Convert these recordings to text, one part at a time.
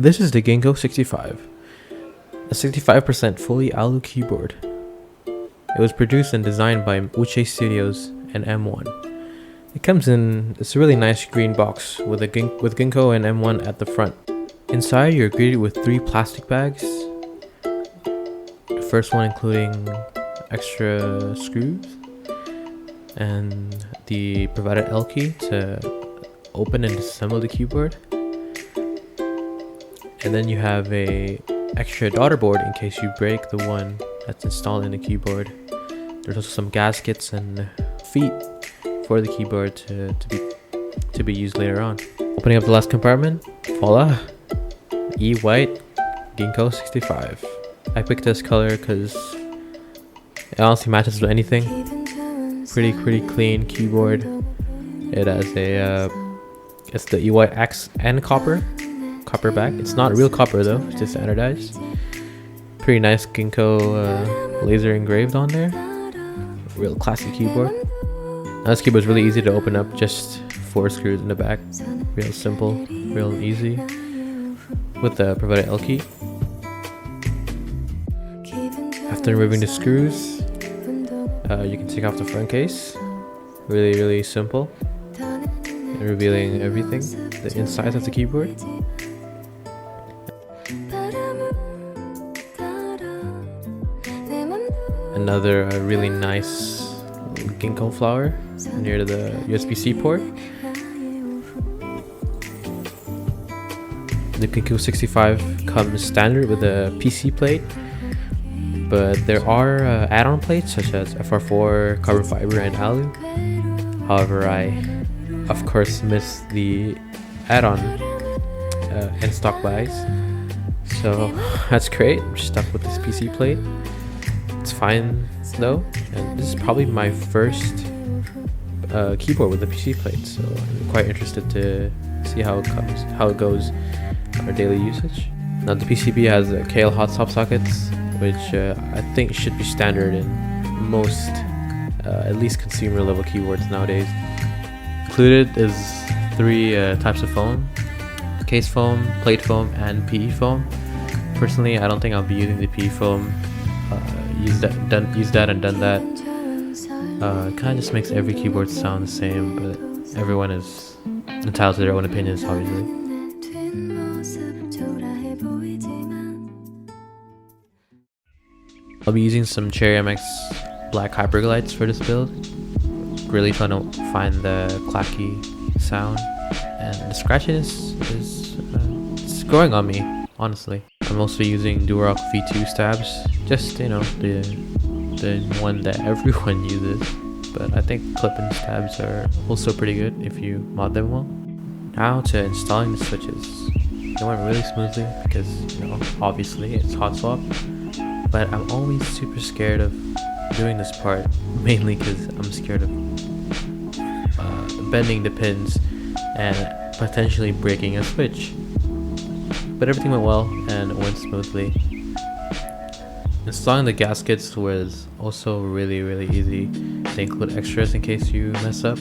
This is the Gingko65, a 65% fully alu keyboard. It was produced and designed by Uche Studios and M1. It comes in this really nice green box with Gingko and M1 at the front. Inside, you're greeted with 3 plastic bags. The first one including extra screws and the provided L key to open and disassemble the keyboard. And then you have a extra daughter board in case you break the one that's installed in the keyboard. There's also some gaskets and feet for the keyboard to be used later on. Opening up the last compartment, voila, E-white Gingko65. I picked this color because it honestly matches with anything. Pretty clean keyboard. It has a it's the E-white X and copper back. It's not real copper though, it's just standardized. Pretty nice Gingko laser engraved on there. Real classic keyboard. Now this keyboard is really easy to open up, just 4 screws in the back. Real simple, real easy. With the provided L key. After removing the screws, you can take off the front case. Really simple. And revealing everything, the insides of the keyboard. Another really nice Gingko flower near the USB-C port. The Gingko65 comes standard with a PC plate, but there are add-on plates such as FR4, carbon fiber, and alu. However, I of course missed the add-on and stock bags, so that's great. I'm stuck with this PC plate. It's fine though, and this is probably my first keyboard with a PC plate, so I'm quite interested to see how it goes on our daily usage. Now the PCB has KL hot swap sockets, which I think should be standard in most at least consumer level keyboards nowadays. Included is 3 types of foam: case foam, plate foam, and PE foam. Personally, I don't think I'll be using the PE foam. Use that and done that. It kind of just makes every keyboard sound the same, but everyone is entitled to their own opinions, obviously. I'll be using some Cherry MX black Hyperglides for this build. Really trying to find the clacky sound, and the scratchiness is it's growing on me, honestly. I'm also using Durock V2 Stabs, just the one that everyone uses, but I think clip-in stabs are also pretty good if you mod them well. Now to installing the switches. It went really smoothly because obviously it's hot swap, but I'm always super scared of doing this part, mainly because I'm scared of bending the pins and potentially breaking a switch. But everything went well and it went smoothly. Installing the gaskets was also really easy. They include extras in case you mess up.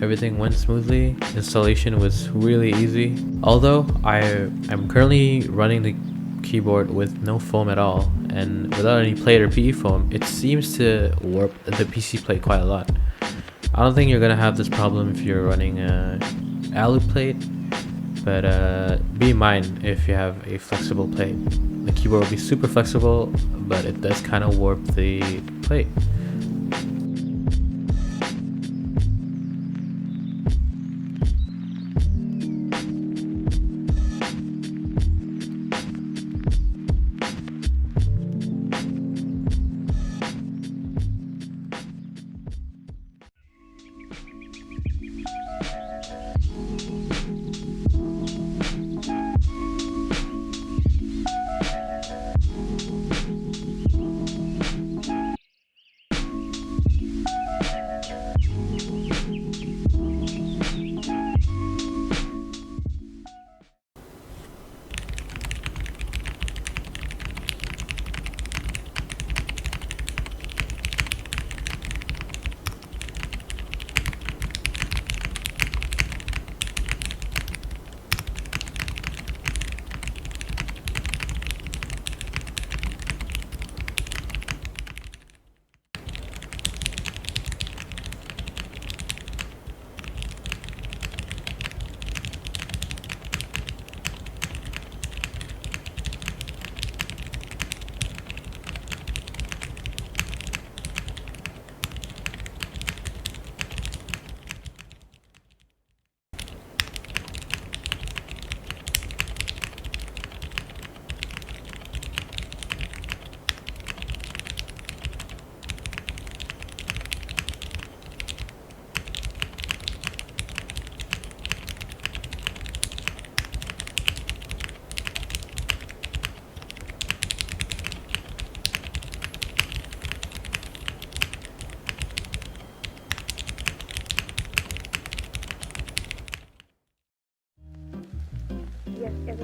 Everything went smoothly. Installation was really easy. Although I'm currently running the keyboard with no foam at all, and without any plate or PE foam, it seems to warp the PC plate quite a lot. I don't think you're gonna have this problem if you're running a alu plate, but be in mind if you have a flexible plate. The keyboard will be super flexible, but it does kind of warp the plate.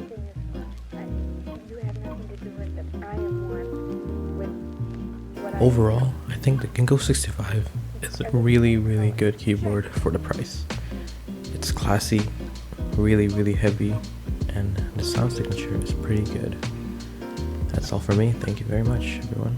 everything is fine. You have nothing to do with it. I am one with what I Overall, I think the Gingko65 is a really good keyboard for the price. It's classy, really heavy, and the sound signature is pretty good. That's all for me. Thank you very much, everyone.